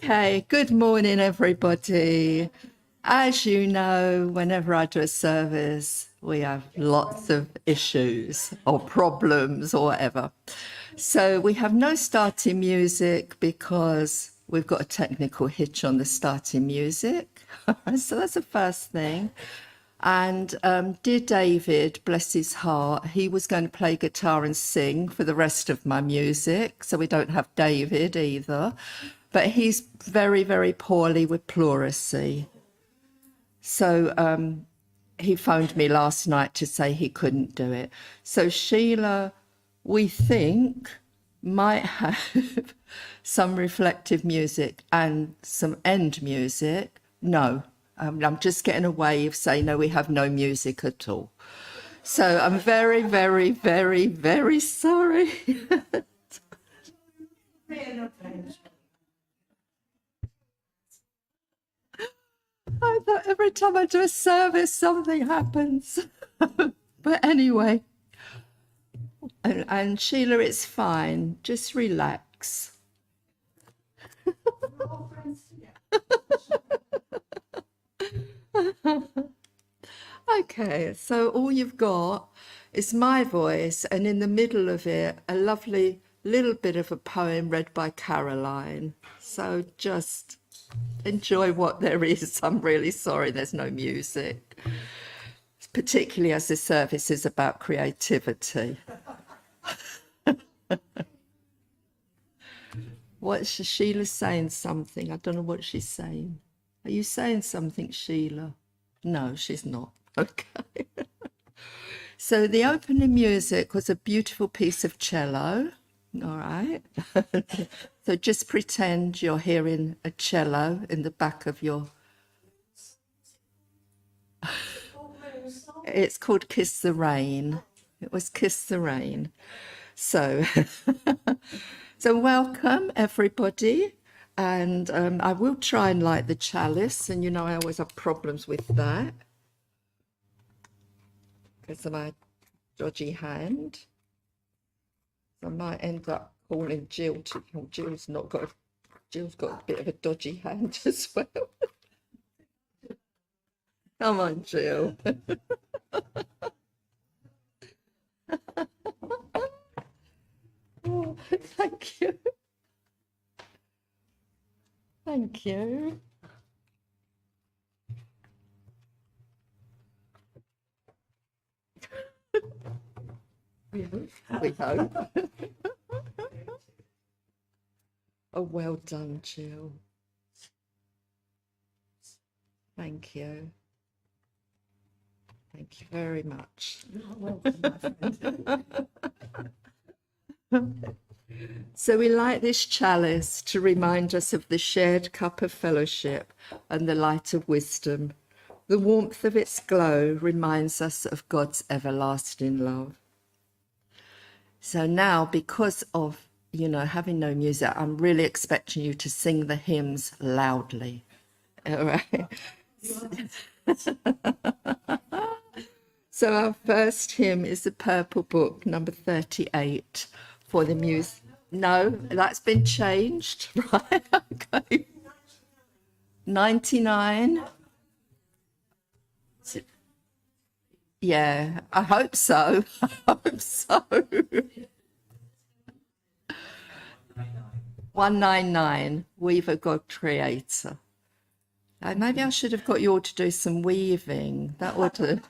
Okay, good morning, everybody. As you know, whenever I do a service, we have lots of issues or problems or whatever. So we have no starting music because we've got a technical hitch on the starting music. So that's the first thing. And dear David, bless his heart, he was going to play guitar and sing for the rest of my music. So we don't have David either. But he's very, very poorly with pleurisy. So he phoned me last night to say he couldn't do it. So Sheila, we think, might have some reflective music and some end music. No, I'm just getting a wave saying, no, we have no music at all. So I'm very, very, very, very sorry. I thought every time I do a service, something happens. But anyway, and Sheila, it's fine. Just relax. Okay, so all you've got is my voice, and in the middle of it, a lovely little bit of a poem read by Caroline. So just enjoy what there is. I'm really sorry there's no music, particularly as this service is about creativity. What's Sheila saying something? I don't know what she's saying. Are you saying something, Sheila? No, she's not. Okay. So the opening music was a beautiful piece of cello. All right. So just pretend you're hearing a cello in the back of your... It's called Kiss the Rain. It was Kiss the Rain. So, so welcome, everybody. And I will try and light the chalice. And, you know, I always have problems with that because of my dodgy hand. I might end up calling Jill to... Oh, Jill's got a bit of a dodgy hand as well. Come on, Jill. Oh, thank you. Thank you. We hope. Oh, well done, Jill. Thank you. Thank you very much. So we light this chalice to remind us of the shared cup of fellowship and the light of wisdom. The warmth of its glow reminds us of God's everlasting love. So now, because of, you know, having no music, I'm really expecting you to sing the hymns loudly. All right. So our first hymn is the Purple Book, number 38, for the music. No, that's been changed, right? Okay. 99. Yeah, I hope so. I hope so. 199, Weave a God Creator. Maybe I should have got you all to do some weaving. That ought to...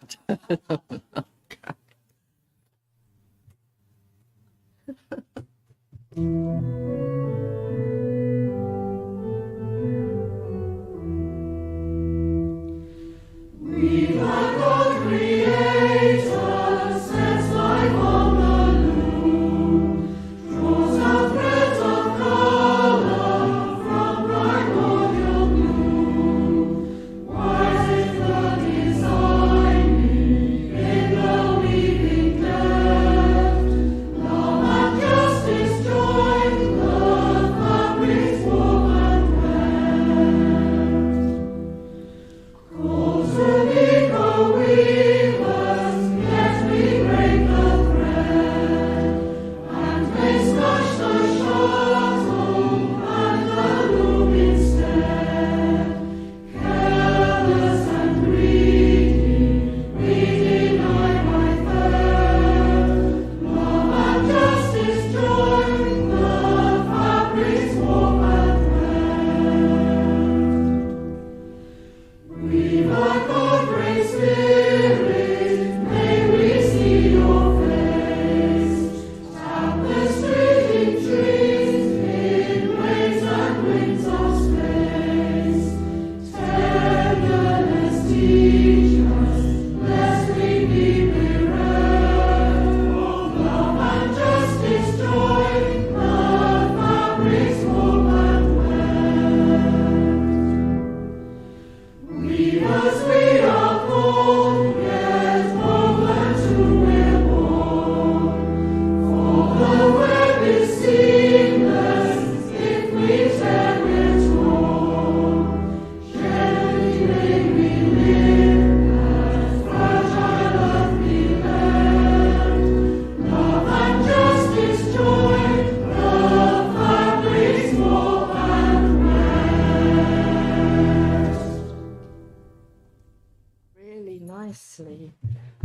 We've a God Creator, sets life on the loom, draws a thread of colour from primordial gloom. Wise is the designing in the weaving cleft, love and justice join the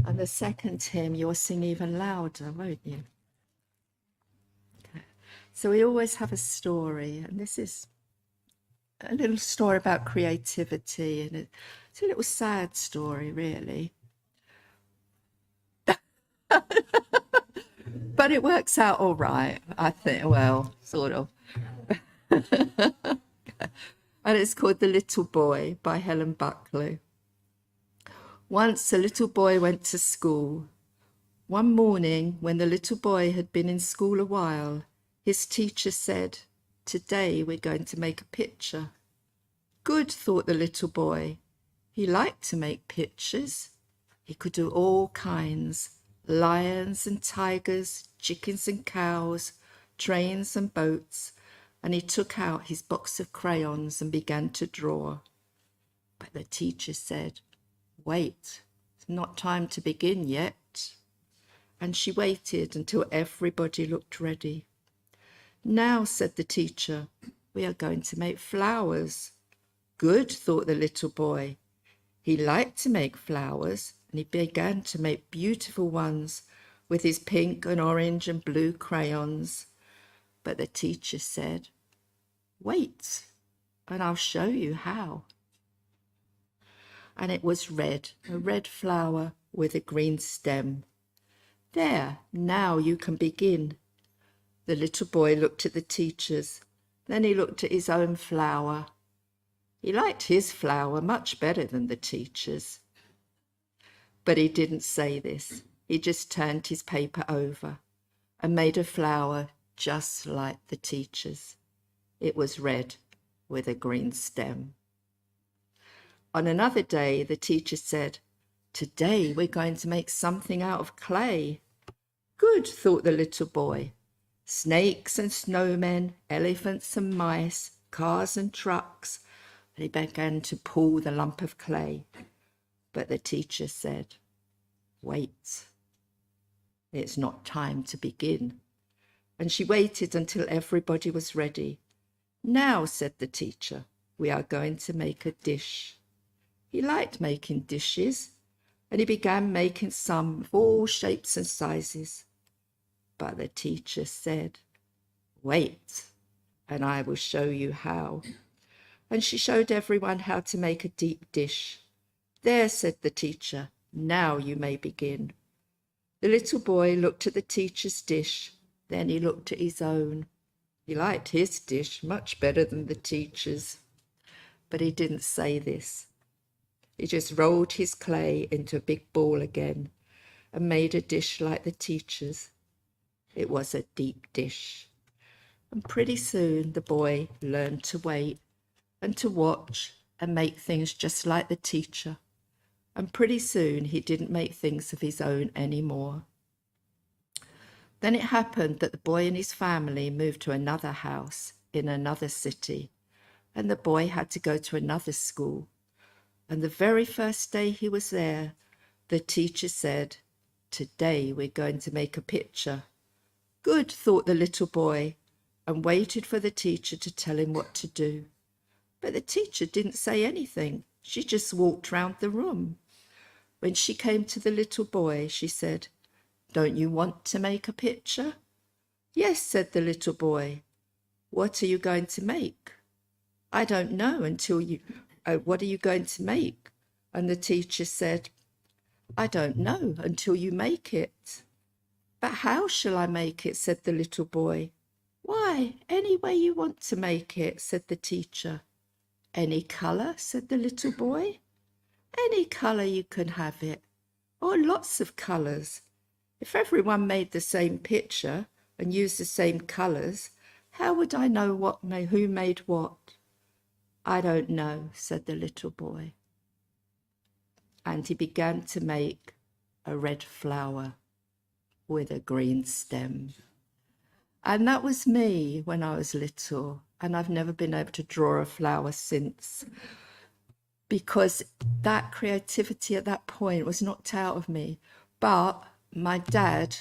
And the second hymn, you'll sing even louder, won't you? Okay. So we always have a story, and this is a little story about creativity, and it's a little sad story, really. But it works out all right, I think. Well, sort of. And it's called The Little Boy by Helen Buckley. Once a little boy went to school. One morning, when the little boy had been in school a while, his teacher said, "Today we're going to make a picture." Good, thought the little boy. He liked to make pictures. He could do all kinds: lions and tigers, chickens and cows, trains and boats, and he took out his box of crayons and began to draw. But the teacher said, "Wait, it's not time to begin yet." And she waited until everybody looked ready. "Now," said the teacher, "we are going to make flowers." Good, thought the little boy. He liked to make flowers, and he began to make beautiful ones with his pink and orange and blue crayons. But the teacher said, "Wait, and I'll show you how." And it was red, a red flower with a green stem. "There, now you can begin." The little boy looked at the teacher's, then he looked at his own flower. He liked his flower much better than the teacher's. But he didn't say this. He just turned his paper over and made a flower just like the teacher's. It was red with a green stem. On another day, the teacher said, "Today we're going to make something out of clay." Good, thought the little boy. Snakes and snowmen, elephants and mice, cars and trucks. And he began to pull the lump of clay. But the teacher said, "Wait, it's not time to begin." And she waited until everybody was ready. "Now," said the teacher, "we are going to make a dish." He liked making dishes, and he began making some of all shapes and sizes. But the teacher said, "Wait, and I will show you how." And she showed everyone how to make a deep dish. "There," said the teacher, "now you may begin." The little boy looked at the teacher's dish, then he looked at his own. He liked his dish much better than the teacher's. But he didn't say this. He just rolled his clay into a big ball again and made a dish like the teacher's. It was a deep dish. And pretty soon the boy learned to wait and to watch and make things just like the teacher. And pretty soon he didn't make things of his own anymore. Then it happened that the boy and his family moved to another house in another city, and the boy had to go to another school. And the very first day he was there, the teacher said, "Today we're going to make a picture." Good, thought the little boy, and waited for the teacher to tell him what to do. But the teacher didn't say anything. She just walked round the room. When she came to the little boy, she said, "Don't you want to make a picture?" "Yes," said the little boy. "What are you going to make?" "I don't know until you... what are you going to make?" And the teacher said, "I don't know until you make it." "But how shall I make it?" said the little boy. "Why, any way you want to make it," said the teacher. "Any colour?" said the little boy. "Any colour you can have it, or lots of colours. If everyone made the same picture and used the same colours, how would I know who made what?" "I don't know," said the little boy. And he began to make a red flower with a green stem. And that was me when I was little, and I've never been able to draw a flower since, because that creativity at that point was knocked out of me. But my dad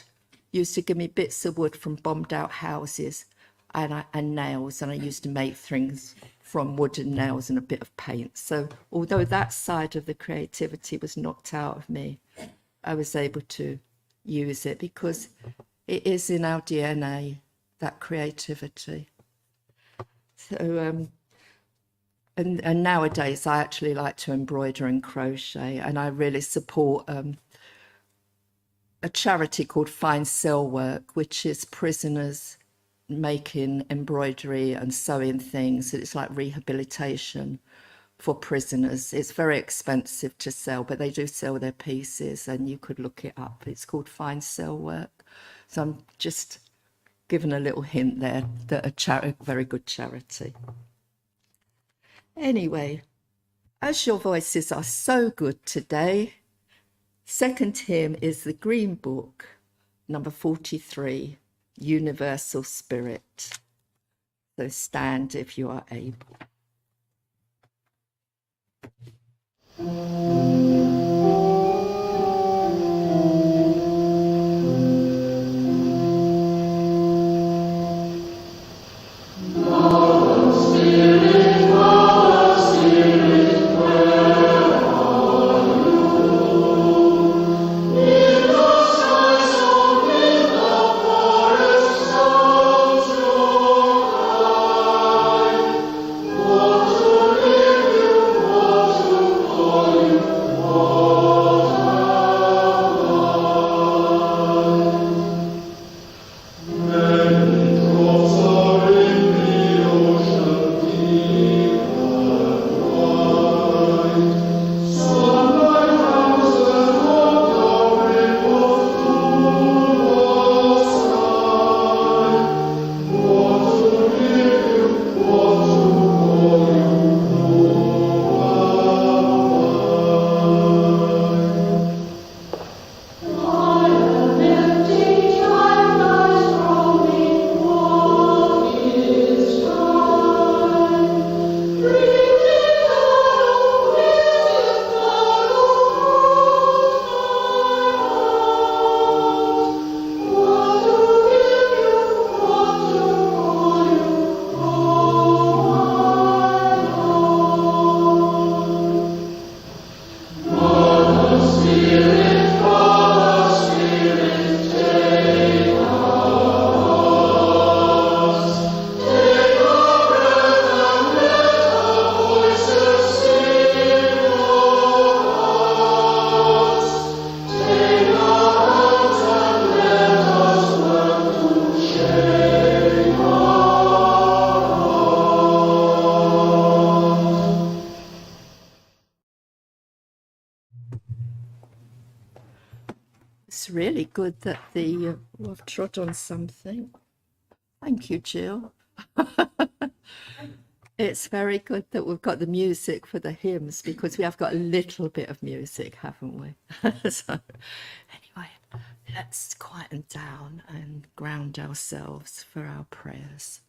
used to give me bits of wood from bombed out houses and nails, and I used to make things from wood and nails and a bit of paint. So although that side of the creativity was knocked out of me, I was able to use it because it is in our DNA, that creativity. So, and nowadays I actually like to embroider and crochet, and I really support a charity called Find Cell Work, which is prisoners making embroidery and sewing things. It's like rehabilitation for prisoners. It's very expensive to sell, but they do sell their pieces, and you could look it up. It's called Find Cell Work. So I'm just giving a little hint there that a very good charity. Anyway, as your voices are so good today, second hymn is the Green Book, number 43, Universal Spirit. So stand if you are able. It's really good that I've trod on something. Thank you, Jill. It's very good that we've got the music for the hymns, because we have got a little bit of music, haven't we? So anyway, let's quieten down and ground ourselves for our prayers.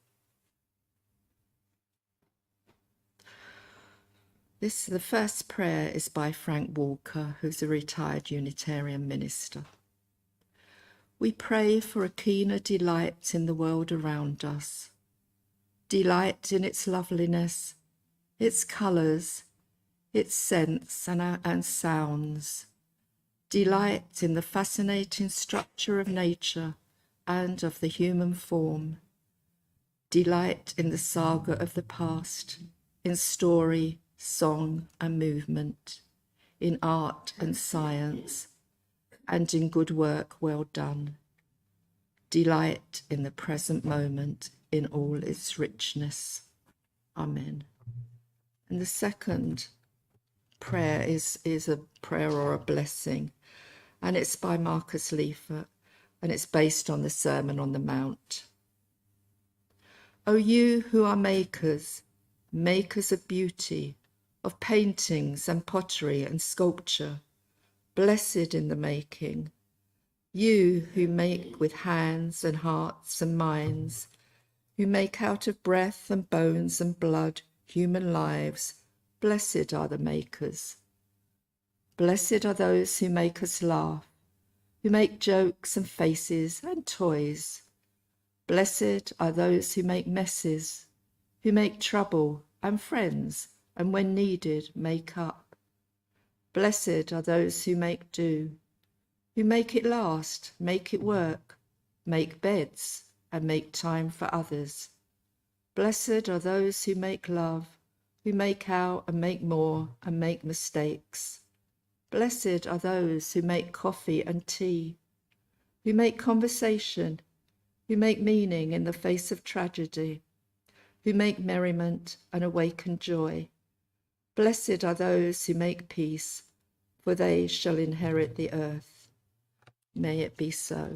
The first prayer is by Frank Walker, who's a retired Unitarian minister. We pray for a keener delight in the world around us, delight in its loveliness, its colours, its scents and sounds, delight in the fascinating structure of nature and of the human form, delight in the saga of the past, in story, song and movement, in art and science, and in good work well done. Delight in the present moment in all its richness. Amen. And the second prayer is a prayer or a blessing, and it's by Marcus Liefert, and it's based on the Sermon on the Mount. O you who are makers, makers of beauty, of paintings and pottery and sculpture, blessed in the making, you who make with hands and hearts and minds, who make out of breath and bones and blood human lives, blessed are the makers. Blessed are those who make us laugh, who make jokes and faces and toys. Blessed are those who make messes, who make trouble and friends, and when needed, make up. Blessed are those who make do. who make it last, make it work, make beds, and make time for others. Blessed are those who make love, who make out and make more and make mistakes. Blessed are those who make coffee and tea, who make conversation, who make meaning in the face of tragedy, who make merriment and awaken joy. Blessed are those who make peace, for they shall inherit the earth. May it be so.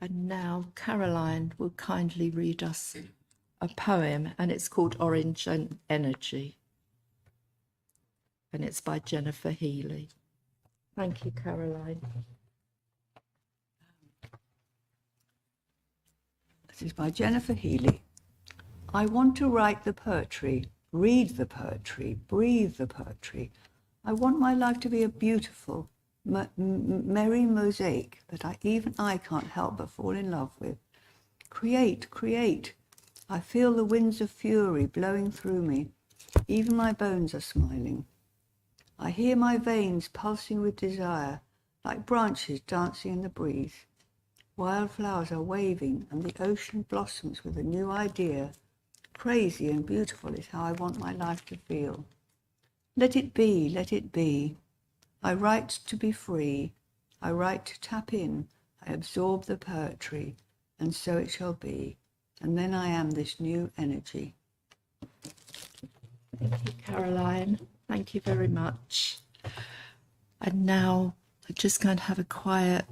And now Caroline will kindly read us a poem, and it's called Orange and Energy, and it's by Jennifer Healy. Thank you, Caroline. This is by Jennifer Healy. I want to write the poetry, read the poetry, breathe the poetry. I want my life to be a beautiful, merry mosaic that even I can't help but fall in love with. Create, create. I feel the winds of fury blowing through me. Even my bones are smiling. I hear my veins pulsing with desire, like branches dancing in the breeze. Wildflowers are waving and the ocean blossoms with a new idea. Crazy and beautiful is how I want my life to feel. Let it be, let it be. I write to be free. I write to tap in. I absorb the poetry, and so it shall be. And then I am this new energy. Thank you, Caroline. Thank you very much. And now I'm just going to have a quiet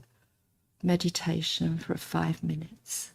meditation for 5 minutes.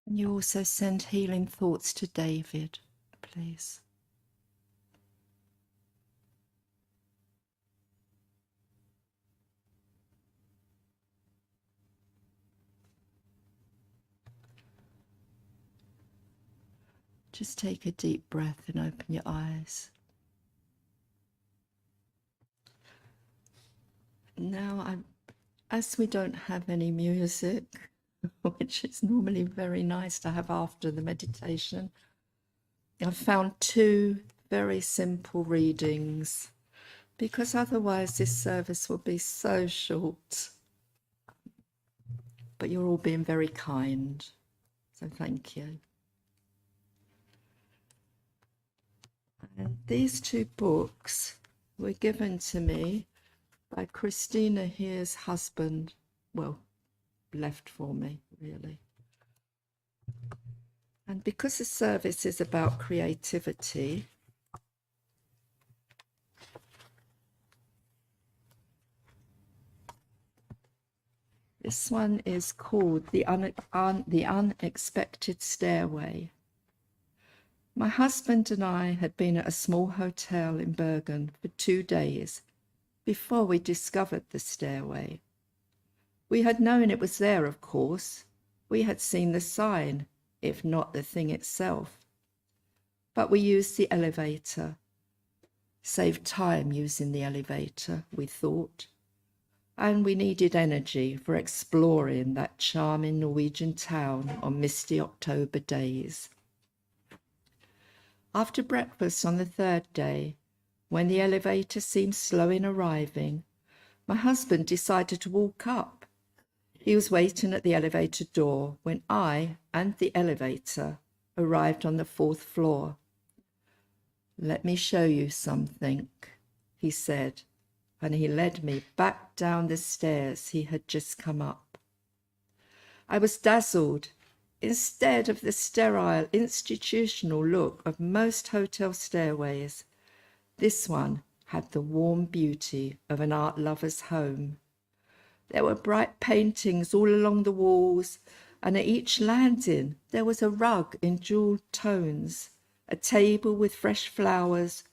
And you also send healing thoughts to David, please. Just take a deep breath and open your eyes. Now, as we don't have any music, which is normally very nice to have after the meditation, I found two very simple readings because otherwise this service will be so short. But you're all being very kind, so thank you. And these two books were given to me by Christina Here's husband, well, left for me, really. And because the service is about creativity, this one is called The Unexpected Stairway. My husband and I had been at a small hotel in Bergen for 2 days before we discovered the stairway. We had known it was there, of course. We had seen the sign, if not the thing itself. But we used the elevator. Saved time using the elevator, we thought. And we needed energy for exploring that charming Norwegian town on misty October days. After breakfast on the 3rd day, when the elevator seemed slow in arriving, my husband decided to walk up. He was waiting at the elevator door when I and the elevator arrived on the 4th floor. "Let me show you something," he said, and he led me back down the stairs he had just come up. I was dazzled. Instead of the sterile, institutional look of most hotel stairways, this one had the warm beauty of an art lover's home. There were bright paintings all along the walls, and at each landing there was a rug in jeweled tones, a table with fresh flowers,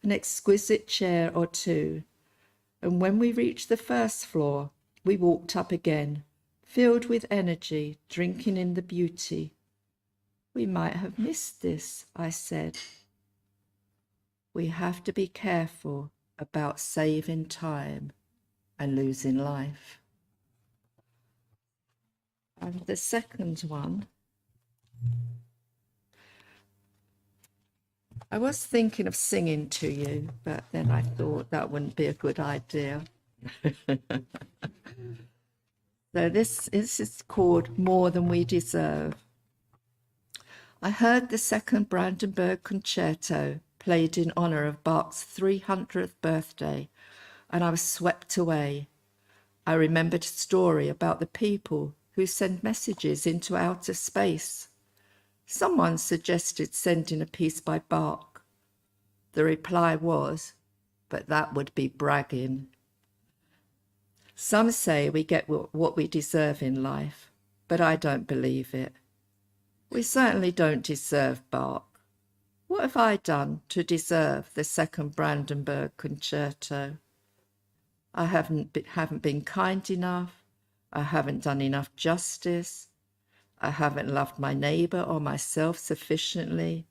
an exquisite chair or two. And when we reached the 1st floor, we walked up again, filled with energy, drinking in the beauty. "We might have missed this," I said. We have to be careful about saving time and losing life. And the second one, I was thinking of singing to you, but then I thought that wouldn't be a good idea. So this is called More Than We Deserve. I heard the 2nd Brandenburg Concerto played in honor of Bach's 300th birthday, and I was swept away. I remembered a story about the people who send messages into outer space. Someone suggested sending a piece by Bach. The reply was, "But that would be bragging." Some say we get what we deserve in life, but I don't believe it. We certainly don't deserve Bach. What have I done to deserve the 2nd Brandenburg Concerto? I haven't been kind enough. I haven't done enough justice. I haven't loved my neighbour or myself sufficiently.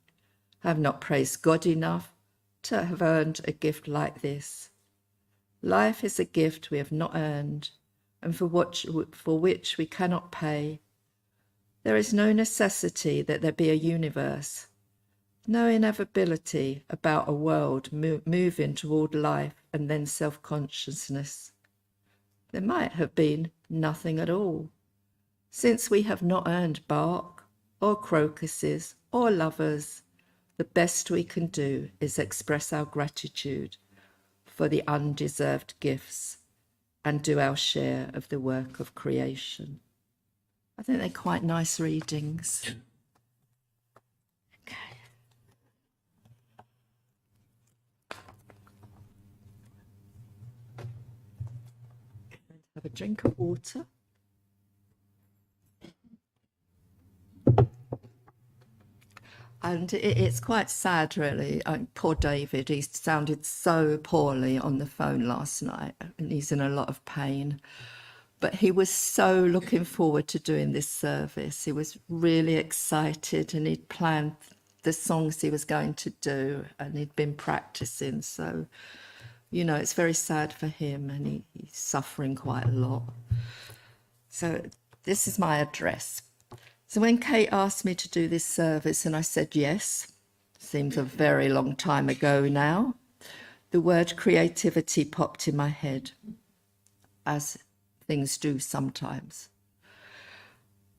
I have not praised God enough to have earned a gift like this. Life is a gift we have not earned, and for which we cannot pay. There is no necessity that there be a universe, no inevitability about a world moving toward life and then self-consciousness. There might have been nothing at all. Since we have not earned Bach, or crocuses, or lovers, the best we can do is express our gratitude for the undeserved gifts and do our share of the work of creation. I think they're quite nice readings. Okay. Have a drink of water. And it's quite sad, really. Poor David, he sounded so poorly on the phone last night, and he's in a lot of pain. But he was so looking forward to doing this service. He was really excited, and he'd planned the songs he was going to do, and he'd been practicing. So, you know, it's very sad for him, and he's suffering quite a lot. So this is my address. So when Kate asked me to do this service, and I said yes, seems a very long time ago now, the word creativity popped in my head, as things do sometimes.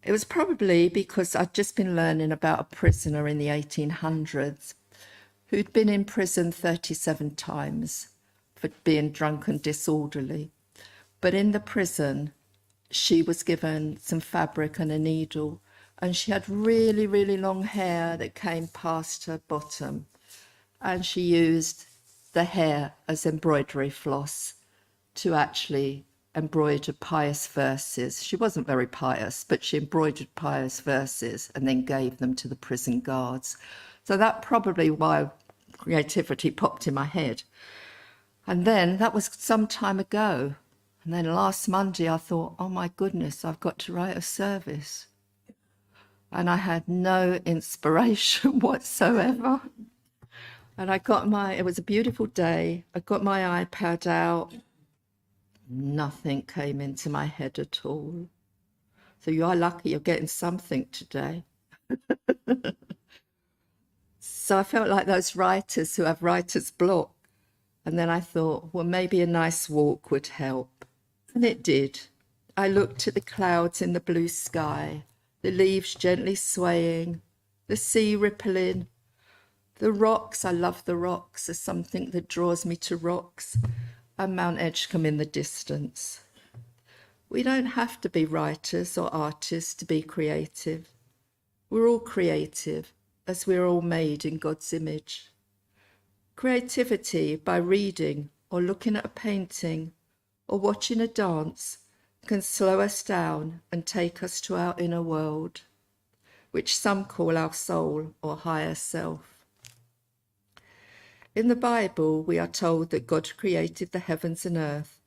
It was probably because I'd just been learning about a prisoner in the 1800s who'd been in prison 37 times for being drunk and disorderly. But in the prison, she was given some fabric and a needle, and she had really, really long hair that came past her bottom. And she used the hair as embroidery floss to actually embroider pious verses. She wasn't very pious, but she embroidered pious verses and then gave them to the prison guards. So that probably why creativity popped in my head. And then that was some time ago. And then last Monday I thought, oh my goodness, I've got to write a service. And I had no inspiration whatsoever. And it was a beautiful day. I got my iPad out. Nothing came into my head at all. So you are lucky you're getting something today. So I felt like those writers who have writer's block. And then I thought, well, maybe a nice walk would help. And it did. I looked at the clouds in the blue sky, the leaves gently swaying, the sea rippling, the rocks. I love the rocks. There's something that draws me to rocks. And Mount Edgecombe in the distance. We don't have to be writers or artists to be creative. We're all creative, as we're all made in God's image. Creativity by reading or looking at a painting or watching a dance can slow us down and take us to our inner world, which some call our soul or higher self. In the Bible, we are told that God created the heavens and earth.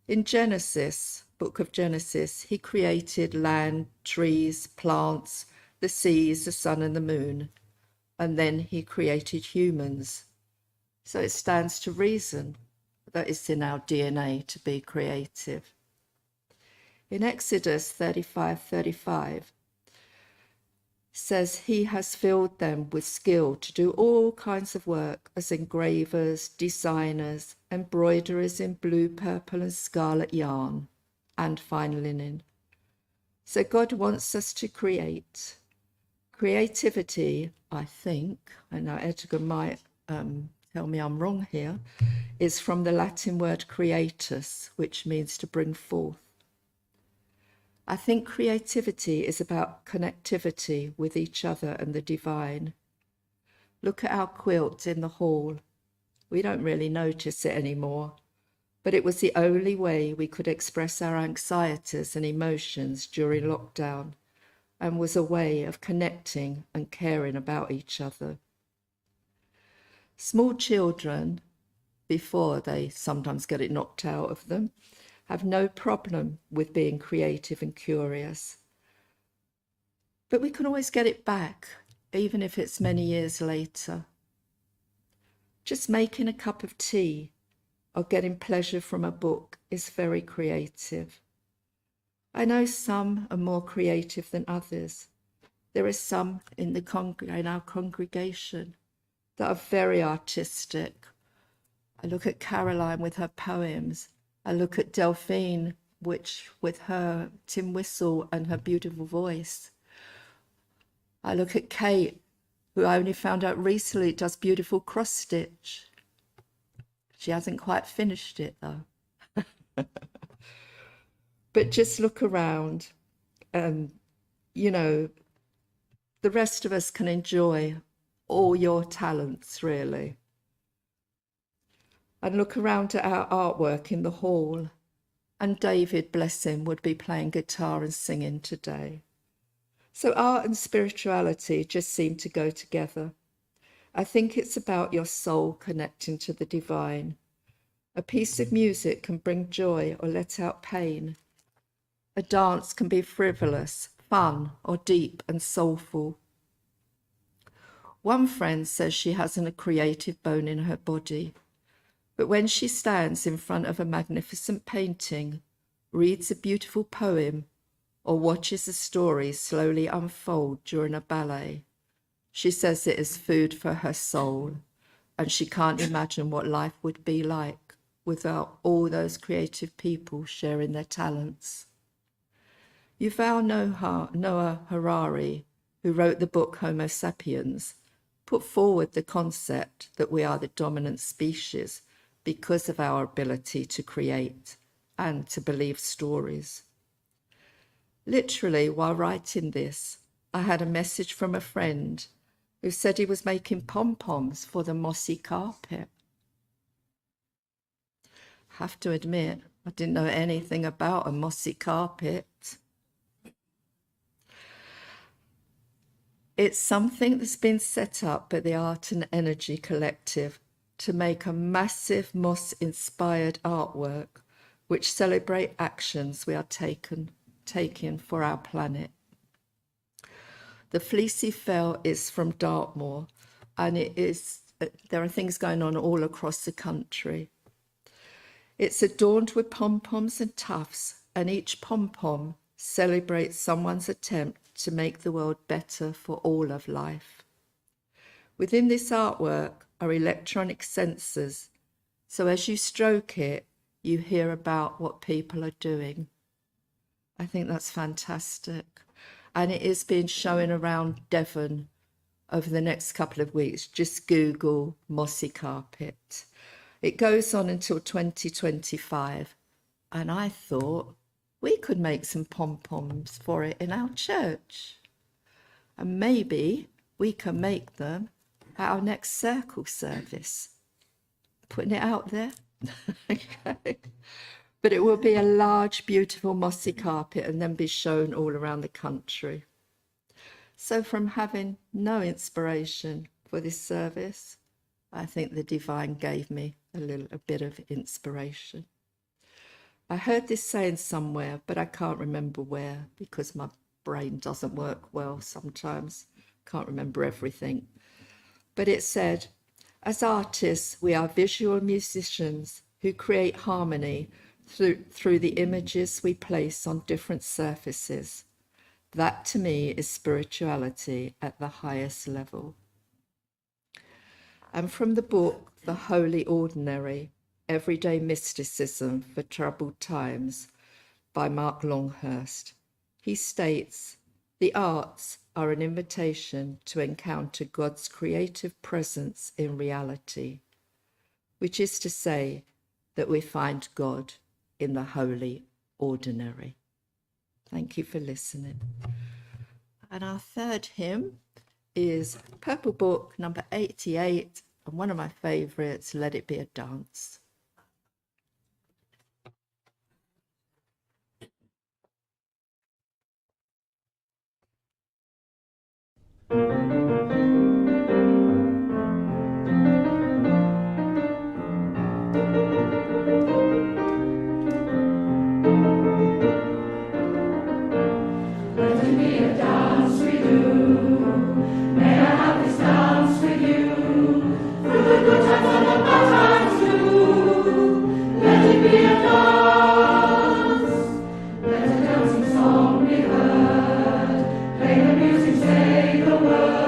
In Genesis, book of Genesis, he created land, trees, plants, the seas, the sun and the moon, and then he created humans. So it stands to reason that it's in our DNA to be creative. In Exodus 35:35, says he has filled them with skill to do all kinds of work as engravers, designers, embroiderers in blue, purple and scarlet yarn and fine linen. So God wants us to create. Creativity, I think, I know Edgar might tell me I'm wrong here, is from the Latin word creatus, which means to bring forth. I think creativity is about connectivity with each other and the divine. Look at our quilt in the hall. We don't really notice it anymore, but it was the only way we could express our anxieties and emotions during lockdown, and was a way of connecting and caring about each other. Small children, before they sometimes get it knocked out of them, have no problem with being creative and curious. But we can always get it back, even if it's many years later. Just making a cup of tea or getting pleasure from a book is very creative. I know some are more creative than others. There are some in our congregation that are very artistic. I look at Caroline with her poems. I look at Delphine, with her tin whistle and her beautiful voice. I look at Kate, who I only found out recently does beautiful cross stitch. She hasn't quite finished it though. But just look around and, the rest of us can enjoy all your talents, really. And look around at our artwork in the hall. And David, bless him, would be playing guitar and singing today. So art and spirituality just seem to go together. I think it's about your soul connecting to the divine. A piece of music can bring joy or let out pain. A dance can be frivolous, fun, or deep and soulful. One friend says she hasn't a creative bone in her body. But when she stands in front of a magnificent painting, reads a beautiful poem, or watches a story slowly unfold during a ballet, She says it is food for her soul, and she can't imagine what life would be like without all those creative people sharing their talents. Yuval Noah Harari, who wrote the book Homo sapiens, put forward the concept that we are the dominant species because of our ability to create and to believe stories. Literally, while writing this, I had a message from a friend who said he was making pom-poms for the mossy carpet. I have to admit, I didn't know anything about a mossy carpet. It's something that's been set up by the Art and Energy Collective to make a massive moss-inspired artwork which celebrate actions we are taking for our planet. The fleecy fell is from Dartmoor, and there are things going on all across the country. It's adorned with pom-poms and tufts, and each pom-pom celebrates someone's attempt to make the world better for all of life. Within this artwork are electronic sensors, so as you stroke it, you hear about what people are doing. I think that's fantastic. And it is being shown around Devon over the next couple of weeks. Just Google mossy carpet. It goes on until 2025. And I thought we could make some pom-poms for it in our church. And maybe we can make them at our next circle service. Putting it out there. Okay. But it will be a large, beautiful mossy carpet and then be shown all around the country. So from having no inspiration for this service, I think the divine gave me a bit of inspiration. I heard this saying somewhere, but I can't remember where because my brain doesn't work well sometimes. Can't remember everything. But it said, as artists, we are visual musicians who create harmony through the images we place on different surfaces. That to me is spirituality at the highest level. And from the book, The Holy Ordinary, Everyday Mysticism for Troubled Times by Mark Longhurst, he states, the arts are an invitation to encounter God's creative presence in reality, which is to say that we find God in the holy ordinary. Thank you for listening. And our third hymn is Purple Book number 88, and one of my favourites, Let It Be a Dance. Play the music, say the word.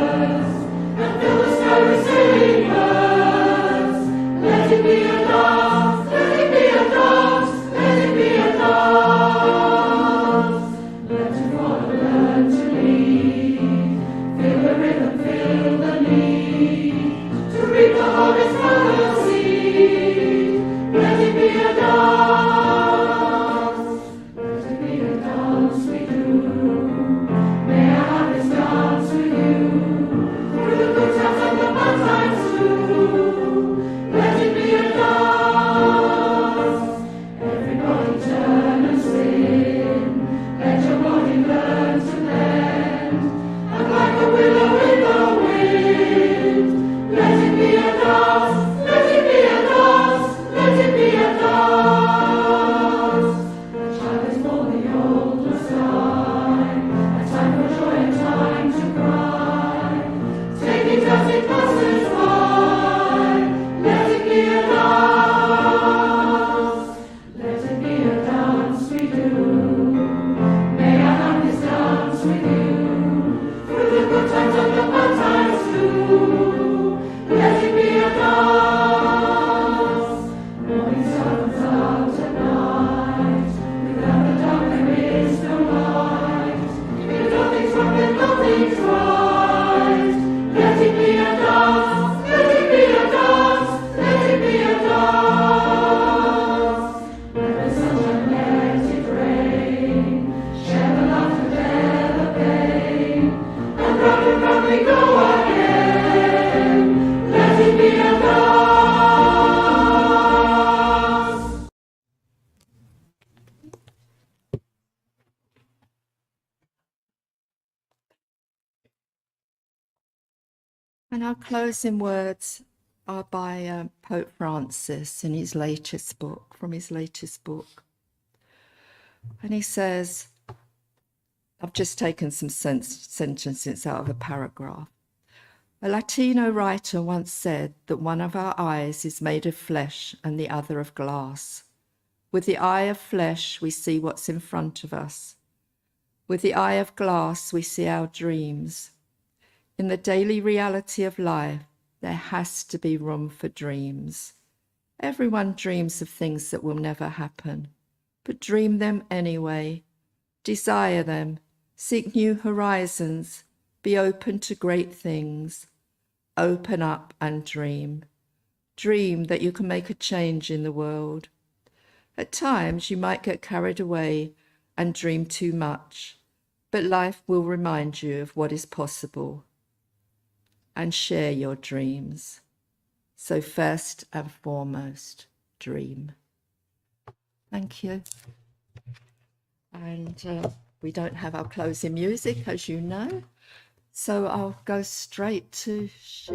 And our closing words are by Pope Francis in his latest book, from his latest book. And he says, I've just taken some sentences out of a paragraph. A Latino writer once said that one of our eyes is made of flesh and the other of glass. With the eye of flesh, we see what's in front of us. With the eye of glass, we see our dreams. In the daily reality of life, there has to be room for dreams. Everyone dreams of things that will never happen, but dream them anyway. Desire them, seek new horizons, be open to great things. Open up and dream. Dream that you can make a change in the world. At times, you might get carried away and dream too much, but life will remind you of what is possible. And share your dreams. So first and foremost, dream. Thank you. And we don't have our closing music, as you know, so I'll go straight to she.